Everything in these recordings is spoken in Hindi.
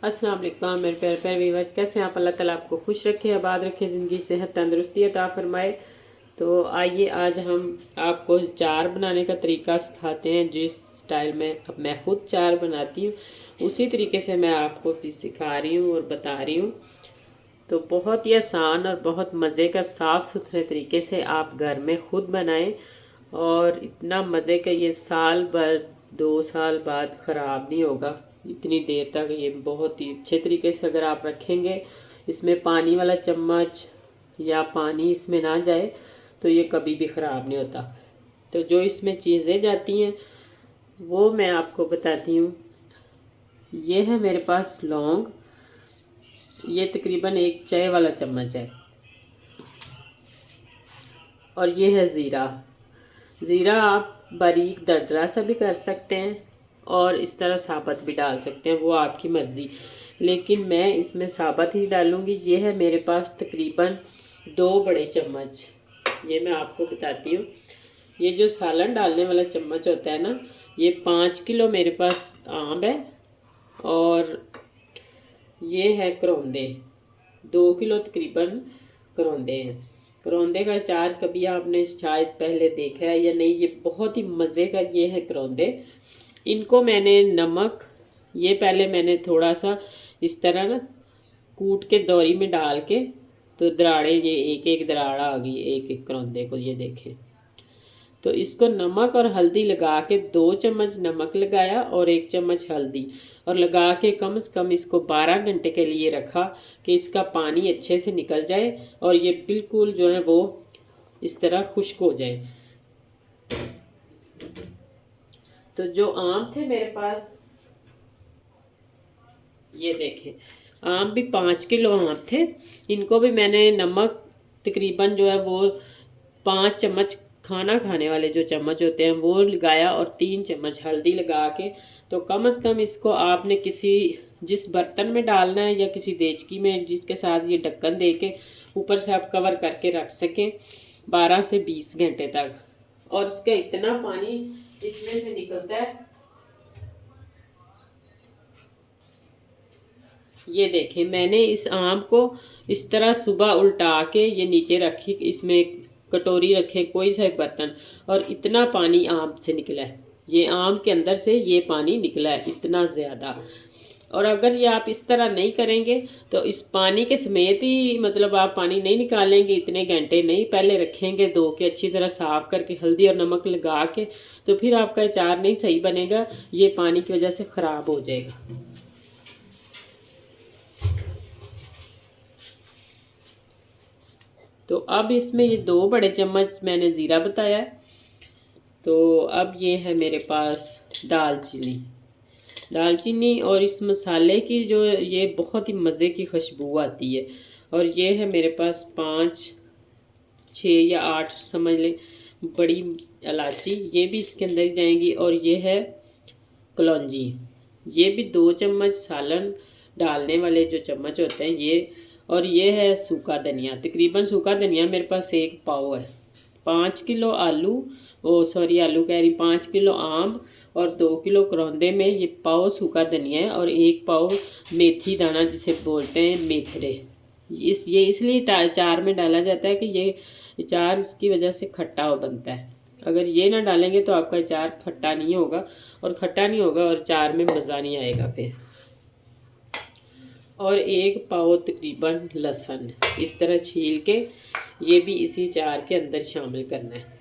अस्सलाम वालेकुम मेरे प्यारे प्यारे व्यूअर्स, कैसे हैं आप? अल्लाह ताला आपको खुश रखे, आबाद रखे, ज़िंदगी सेहत तंदुरुस्ती अता फरमाए। तो आइए आज हम आपको चार बनाने का तरीका सिखाते हैं। जिस स्टाइल में अब मैं ख़ुद चार बनाती हूँ उसी तरीके से मैं आपको भी सिखा रही हूँ और बता रही हूँ। तो बहुत ही आसान और बहुत मज़े का साफ़ सुथरे तरीके से आप घर में ख़ुद बनाएं और इतना मज़े का ये साल भर 2 साल बाद ख़राब नहीं होगा। इतनी देर तक ये बहुत ही अच्छे तरीके से अगर आप रखेंगे, इसमें पानी वाला चम्मच या पानी इसमें ना जाए तो ये कभी भी ख़राब नहीं होता। तो जो इसमें चीज़ें जाती हैं वो मैं आपको बताती हूँ। ये है मेरे पास लौंग, ये तकरीबन 1 चाय वाला चम्मच है। और ये है ज़ीरा। ज़ीरा आप बारीक दरदरा सा भी कर सकते हैं और इस तरह साबुत भी डाल सकते हैं, वो आपकी मर्ज़ी, लेकिन मैं इसमें साबुत ही डालूँगी। ये है मेरे पास तकरीबन 2 बड़े चम्मच, ये मैं आपको बताती हूँ। ये जो सालन डालने वाला चम्मच होता है ना, ये 5 किलो मेरे पास आम है और ये है करौंदे, 2 किलो तकरीबन करौंदे हैं। करौंदे का अचार कभी आपने शायद पहले देखा है या नहीं, ये बहुत ही मज़े का ये है करौंदे। इनको मैंने नमक, ये पहले मैंने थोड़ा सा इस तरह ना कूट के दौरी में डाल के, तो दराड़े ये एक एक दराड़ आ गई एक एक करौंदे को, ये देखें। तो इसको नमक और हल्दी लगा के 2 चम्मच नमक लगाया और 1 चम्मच हल्दी, और लगा के कम से कम इसको 12 घंटे के लिए रखा कि इसका पानी अच्छे से निकल जाए और ये बिल्कुल जो है वो इस तरह खुश्क हो जाए। तो जो आम थे मेरे पास, ये देखें, आम भी 5 किलो आम थे। इनको भी मैंने नमक तकरीबन जो है वो 5 चम्मच, खाना खाने वाले जो चम्मच होते हैं वो लगाया, और 3 चम्मच हल्दी लगा के, तो कम से कम इसको आपने किसी जिस बर्तन में डालना है या किसी देचकी में जिसके साथ ये ढक्कन दे के ऊपर से आप कवर करके रख सकें 12 से 20 घंटे तक। और इसका इतना पानी इसमें से निकलता है, ये देखें। मैंने इस आम को इस तरह सुबह उल्टा के ये नीचे रखी, इसमें कटोरी रखे कोई सा बर्तन, और इतना पानी आम से निकला है, ये आम के अंदर से ये पानी निकला है इतना ज़्यादा। और अगर ये आप इस तरह नहीं करेंगे तो इस पानी के समेत ही, मतलब आप पानी नहीं निकालेंगे इतने घंटे नहीं, पहले रखेंगे धो के अच्छी तरह साफ़ करके हल्दी और नमक लगा के, तो फिर आपका अचार नहीं सही बनेगा, ये पानी की वजह से ख़राब हो जाएगा। तो अब इसमें ये 2 बड़े चम्मच मैंने ज़ीरा बताया। तो अब ये है मेरे पास दालचीनी, और इस मसाले की जो ये बहुत ही मज़े की खुशबू आती है। और ये है मेरे पास 5, 6 या 8 समझ लें बड़ी इलायची, ये भी इसके अंदर ही जाएंगी। और ये है कलौंजी, ये भी 2 चम्मच सालन डालने वाले जो चम्मच होते हैं ये। और ये है सूखा धनिया, तकरीबन सूखा धनिया मेरे पास 1 पाव है। 5 किलो आलू, आलू कह रही, 5 किलो आम और 2 किलो करौंदे में ये पाव सूखा धनिया है, और 1 पाव मेथी दाना जिसे बोलते हैं मेथरे। ये इसलिए अचार में डाला जाता है कि ये अचार इसकी वजह से खट्टा बनता है। अगर ये ना डालेंगे तो आपका अचार खट्टा नहीं होगा, और खट्टा नहीं होगा और अचार में मज़ा नहीं आएगा फिर। और 1 पाव तकरीबन लहसुन इस तरह छील के ये भी इसी अचार के अंदर शामिल करना है।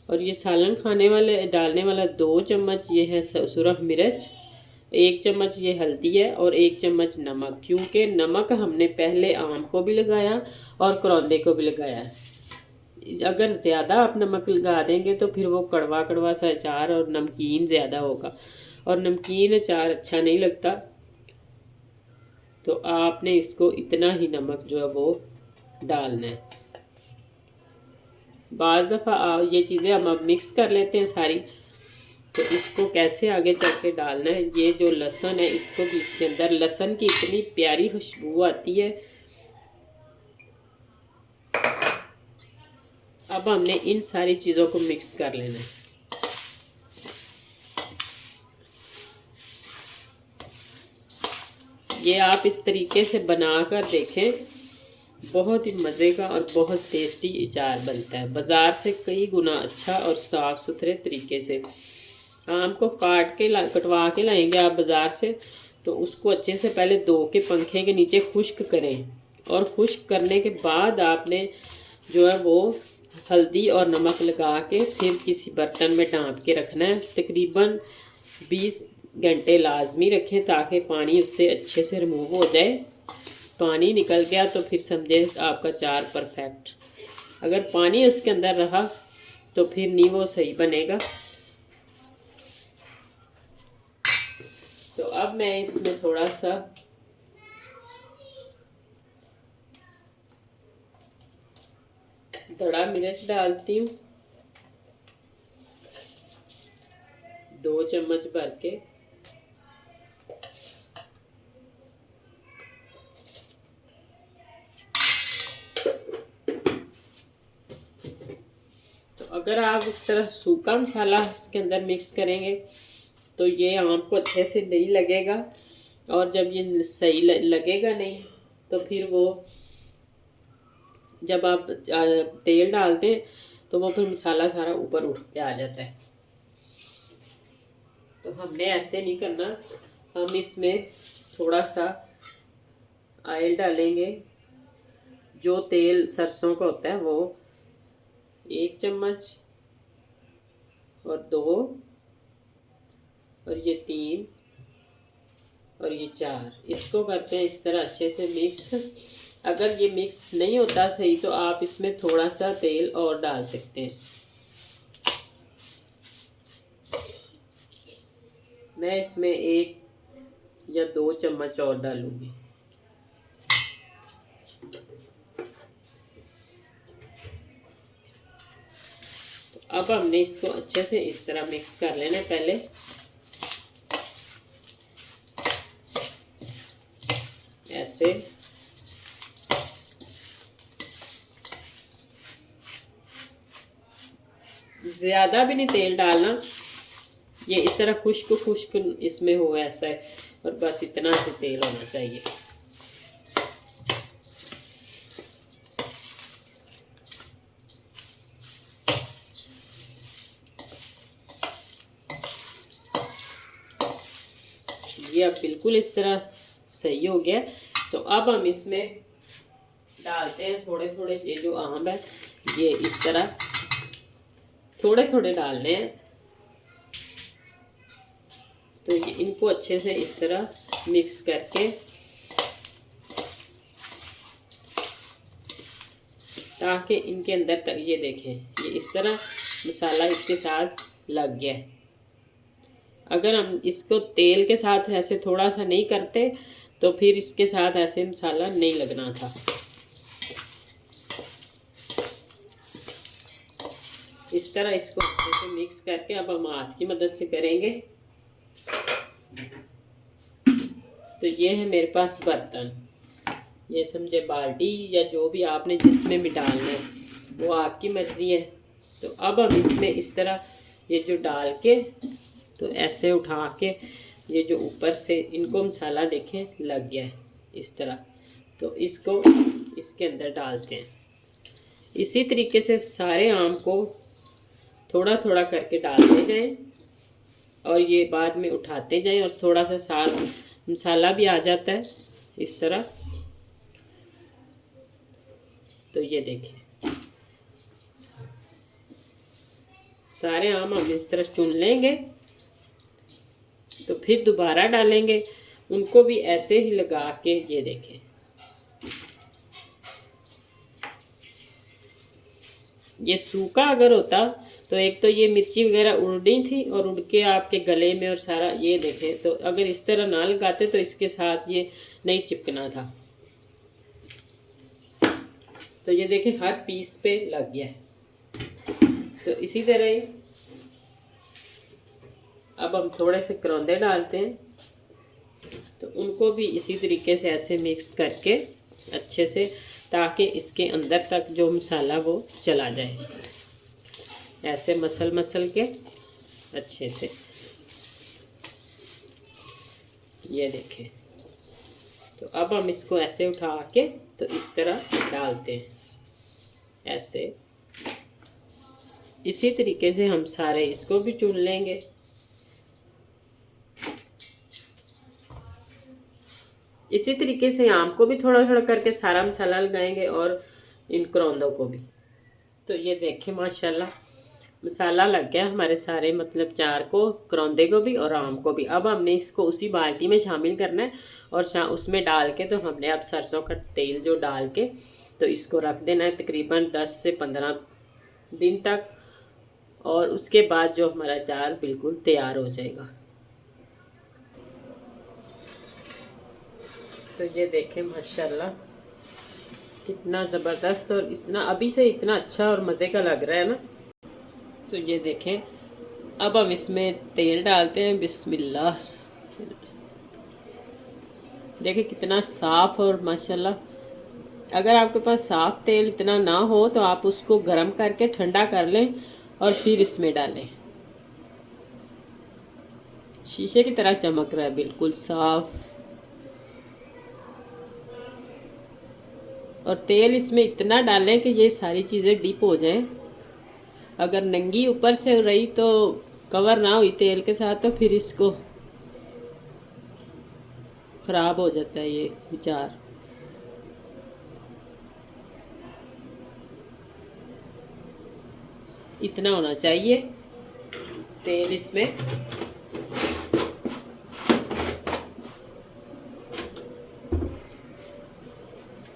और ये सालन खाने वाले डालने वाला 2 चम्मच ये है सुरख मिर्च, 1 चम्मच ये हल्दी है, और 1 चम्मच नमक, क्योंकि नमक हमने पहले आम को भी लगाया और करौंदे को भी लगाया है। अगर ज़्यादा आप नमक लगा देंगे तो फिर वो कड़वा कड़वा सा अचार और नमकीन ज़्यादा होगा, और नमकीन अचार अच्छा नहीं लगता। तो आपने इसको इतना ही नमक जो है वो डालना है। बाज़ दफ़ा ये चीज़ें हम अब मिक्स कर लेते हैं सारी, तो इसको कैसे आगे चल के डालना है। ये जो लहसुन है इसको भी इसके अंदर, लहसुन की इतनी प्यारी खुशबू आती है। अब हमने इन सारी चीज़ों को मिक्स कर लेना है। ये आप इस तरीके से बना कर देखें, बहुत ही मज़े का और बहुत टेस्टी अचार बनता है। बाज़ार से कई गुना अच्छा और साफ़ सुथरे तरीके से। आम को कटवा के लाएंगे आप बाज़ार से, तो उसको अच्छे से पहले धो के पंखे के नीचे खुश्क करें, और खुश्क करने के बाद आपने जो है वो हल्दी और नमक लगा के फिर किसी बर्तन में ढाँप के रखना है। तकरीबन 20 घंटे लाजमी रखें ताकि पानी उससे अच्छे से रिमूव हो जाए। पानी निकल गया तो फिर समझे आपका अचार परफेक्ट। अगर पानी उसके अंदर रहा तो फिर नहीं वो सही बनेगा। तो अब मैं इसमें थोड़ा सा धड़ा मिर्च डालती हूँ, 2 चम्मच भर के। तो अगर आप इस तरह सूखा मसाला इसके अंदर मिक्स करेंगे तो ये आम को अच्छे से नहीं लगेगा, और जब ये सही लगेगा नहीं तो फिर वो जब आप तेल डालते हैं तो वो फिर मसाला सारा ऊपर उठ के आ जाता है। तो हमने ऐसे नहीं करना। हम इसमें थोड़ा सा ऑयल डालेंगे। जो तेल सरसों का होता है वो 1 चम्मच, और 2, और ये 3, और ये 4। इसको करते हैं इस तरह अच्छे से मिक्स। अगर ये मिक्स नहीं होता सही तो आप इसमें थोड़ा सा तेल और डाल सकते हैं। मैं इसमें 1 या 2 चम्मच और डालूंगी। तो अब हमने इसको अच्छे से इस तरह मिक्स कर लेना पहले। ऐसे ज़्यादा भी नहीं तेल डालना, ये इस तरह खुश्क खुश्क इसमें हो ऐसा है, और बस इतना से तेल होना चाहिए। ये अब बिल्कुल इस तरह सही हो गया। तो अब हम इसमें डालते हैं थोड़े थोड़े, ये जो आम है ये इस तरह थोड़े थोड़े डालने हैं। तो ये इनको अच्छे से इस तरह मिक्स करके, ताकि इनके अंदर तक ये देखें ये इस तरह मसाला इसके साथ लग गया है। अगर हम इसको तेल के साथ ऐसे थोड़ा सा नहीं करते तो फिर इसके साथ ऐसे मसाला नहीं लगना था। इस तरह इसको अच्छे से मिक्स करके अब हम हाथ की मदद से करेंगे। तो ये है मेरे पास बर्तन, ये समझे बाल्टी या जो भी आपने जिसमें भी डालना है वो आपकी मर्ज़ी है। तो अब हम इसमें इस तरह ये जो डाल के, तो ऐसे उठा के ये जो ऊपर से इनको मसाला देखें लग गया है इस तरह, तो इसको इसके अंदर डालते हैं। इसी तरीके से सारे आम को थोड़ा थोड़ा करके डालते जाएं, और ये बाद में उठाते जाएं, और थोड़ा सा साथ मसाला भी आ जाता है इस तरह। तो ये देखें सारे आम हम इस तरह चुन लेंगे, तो फिर दोबारा डालेंगे उनको भी ऐसे ही लगा के। ये देखें ये सूखा अगर होता तो एक तो ये मिर्ची वगैरह उड़नी थी और उड़ के आपके गले में और सारा, ये देखें। तो अगर इस तरह ना लगाते तो इसके साथ ये नहीं चिपकना था। तो ये देखें हर पीस पे लग गया है। तो इसी तरह ही अब हम थोड़े से करौंदे डालते हैं, तो उनको भी इसी तरीके से ऐसे मिक्स करके अच्छे से, ताकि इसके अंदर तक जो मसाला वो चला जाए। ऐसे मसल के अच्छे से, ये देखें तो अब हम इसको ऐसे उठा के तो इस तरह डालते हैं, ऐसे। इसी तरीके से हम सारे इसको भी चुन लेंगे। इसी तरीके से आम को भी थोड़ा थोड़ा करके सारा मसाला लगाएंगे और इन करौंदों को भी। तो ये देखें माशाल्लाह मसाला लग गया हमारे सारे, मतलब चार को, करौंदे को भी और आम को भी। अब हमने इसको उसी बाल्टी में शामिल करना है और उसमें डाल के तो हमने अब सरसों का तेल जो डाल के तो इसको रख देना है तकरीबन 10 से 15 दिन तक। और उसके बाद जो हमारा अचार बिल्कुल तैयार हो जाएगा। तो ये देखें माशाल्लाह कितना ज़बरदस्त और इतना अभी से इतना अच्छा और मज़े का लग रहा है ना। तो ये देखें अब हम इसमें तेल डालते हैं, बिस्मिल्लाह। देखें कितना साफ़ और माशाल्लाह। अगर आपके पास साफ़ तेल इतना ना हो तो आप उसको गर्म करके ठंडा कर लें और फिर इसमें डालें। शीशे की तरह चमक रहा है, बिल्कुल साफ़। और तेल इसमें इतना डालें कि ये सारी चीज़ें डिप हो जाएं। अगर नंगी ऊपर से रही तो कवर ना हुई तेल के साथ तो फिर इसको ख़राब हो जाता है ये अचार। इतना होना चाहिए तेल इसमें।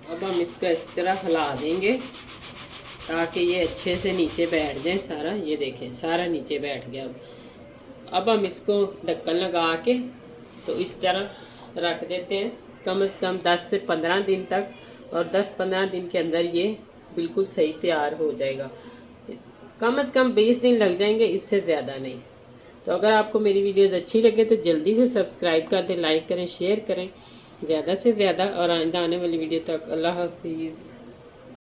अब हम इसको इस तरह हिला देंगे ताकि ये अच्छे से नीचे बैठ जाए सारा। ये देखें सारा नीचे बैठ गया। अब हम इसको ढक्कन लगा के तो इस तरह रख देते हैं कम से कम 10 से 15 दिन तक। और 10-15 दिन के अंदर ये बिल्कुल सही तैयार हो जाएगा। कम से कम 20 दिन लग जाएंगे, इससे ज़्यादा नहीं। तो अगर आपको मेरी वीडियोज़ अच्छी लगे तो जल्दी से सब्सक्राइब कर दें, लाइक करें, शेयर करें ज़्यादा से ज़्यादा। और आने वाली वीडियो तक अल्लाह हाफिज़।